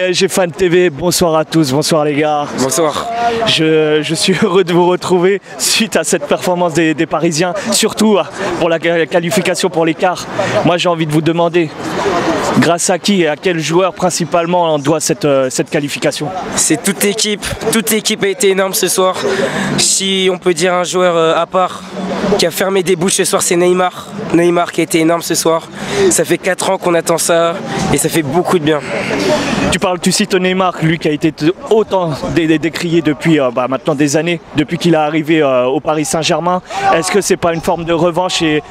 PSG Fan TV, bonsoir à tous, bonsoir les gars. Bonsoir. Je suis heureux de vous retrouver suite à cette performance des Parisiens, surtout pour la qualification pour l'écart. Moi j'ai envie de vous demander, grâce à qui et à quel joueur principalement on doit cette qualification? C'est toute l'équipe a été énorme ce soir. Si on peut dire un joueur à part qui a fermé des bouches ce soir, c'est Neymar. Neymar qui a été énorme ce soir. Ça fait 4 ans qu'on attend ça et ça fait beaucoup de bien. Tu cites Neymar, lui qui a été autant décrié depuis maintenant des années, depuis qu'il est arrivé au Paris Saint-Germain. Est-ce que c'est pas une forme de revanche et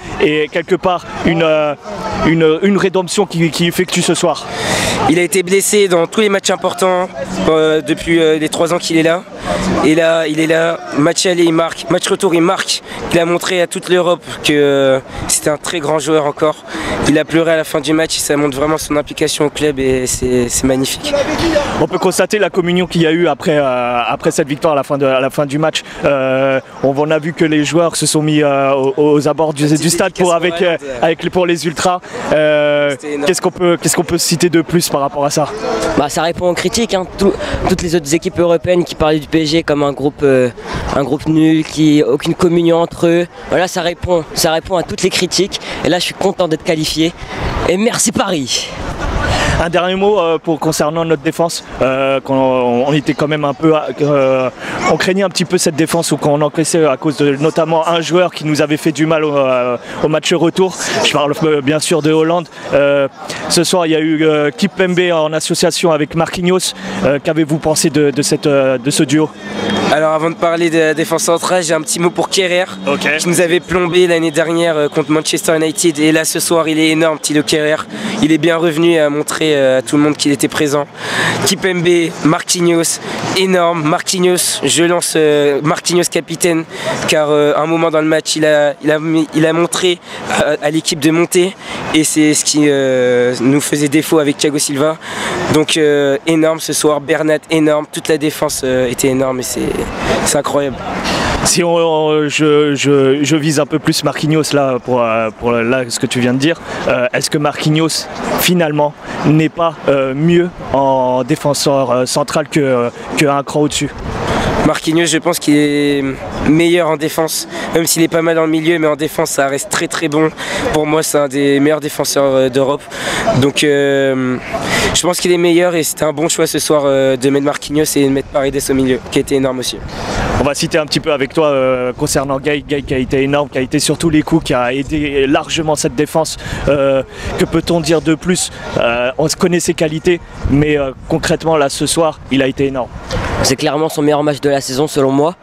quelque part une rédemption qui effectue ce soir? Il a été blessé dans tous les matchs importants depuis les 3 ans qu'il est là. Et là, il est là, match aller il marque, match retour il marque. Il a montré à toute l'Europe que c'était un très grand joueur encore. Il a pleuré à la fin du match et ça montre vraiment son implication au club et c'est magnifique. On peut constater la communion qu'il y a eu après cette victoire à la fin du match. On a vu que les joueurs se sont mis aux abords du stade pour les ultras. Qu'est-ce qu'on peut citer de plus par rapport à ça? Ça répond aux critiques, hein. Toutes les autres équipes européennes qui parlaient du PSG comme un groupe nul, qui aucune communion entre eux. Voilà, ça répond à toutes les critiques. Et là, je suis content d'être qualifié. Et merci Paris. Un dernier mot concernant notre défense, on était quand même un peu, on craignait un petit peu cette défense ou qu'on encaissait à cause de notamment un joueur qui nous avait fait du mal au match retour. Je parle bien sûr de Hollande. Ce soir il y a eu Kimpembe en association avec Marquinhos. Qu'avez-vous pensé de ce duo? Alors avant de parler de la défense centrale, j'ai un petit mot pour Kerrer, qui nous avait plombé l'année dernière contre Manchester United. Et là ce soir il est énorme, Thilo Kerrer. Il est bien revenu et a montré à tout le monde qu'il était présent. Kimpembe, Marquinhos, énorme. Marquinhos, je lance Marquinhos capitaine, car à un moment dans le match il a montré à l'équipe de monter. Et c'est ce qui nous faisait défaut avec Thiago Silva. Donc énorme ce soir, Bernat énorme, toute la défense était énorme et c'est incroyable. Si je vise un peu plus Marquinhos là pour ce que tu viens de dire, est-ce que Marquinhos finalement n'est pas mieux en défenseur central qu'un cran au-dessus? Marquinhos, je pense qu'il est meilleur en défense, même s'il est pas mal dans le milieu, mais en défense ça reste très très bon. Pour moi c'est un des meilleurs défenseurs d'Europe. Donc je pense qu'il est meilleur et c'était un bon choix ce soir de mettre Marquinhos et de mettre Paredes au milieu, qui a été énorme aussi. On va citer un petit peu avec toi concernant Gueye qui a été énorme, qui a été sur tous les coups, qui a aidé largement cette défense. Que peut-on dire de plus? On connaît ses qualités, mais concrètement là ce soir il a été énorme. C'est clairement son meilleur match de la saison selon moi.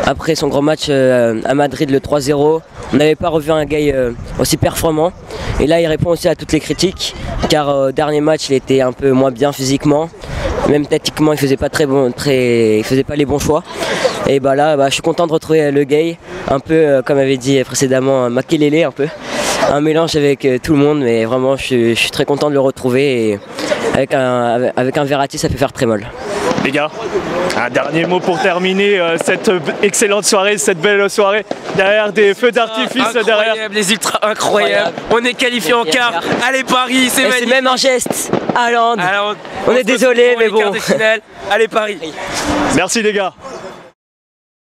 Après son grand match à Madrid, le 3-0, on n'avait pas revu un Gueye aussi performant. Et là il répond aussi à toutes les critiques, car au dernier match il était un peu moins bien physiquement. Même tactiquement il faisait pas les bons choix. Et là je suis content de retrouver le Gueye, un peu comme avait dit précédemment Makelele, un peu. Un mélange avec tout le monde, mais vraiment je suis très content de le retrouver et avec un Verratti ça peut faire très mal. Les gars, un dernier mot pour terminer cette excellente soirée, cette belle soirée, derrière des feux d'artifice derrière. Les ultras incroyables, on est qualifié en quart, allez Paris, c'est magnifique. C'est même un geste, Haaland, on est désolé mais bon. Allez Paris. Merci les gars.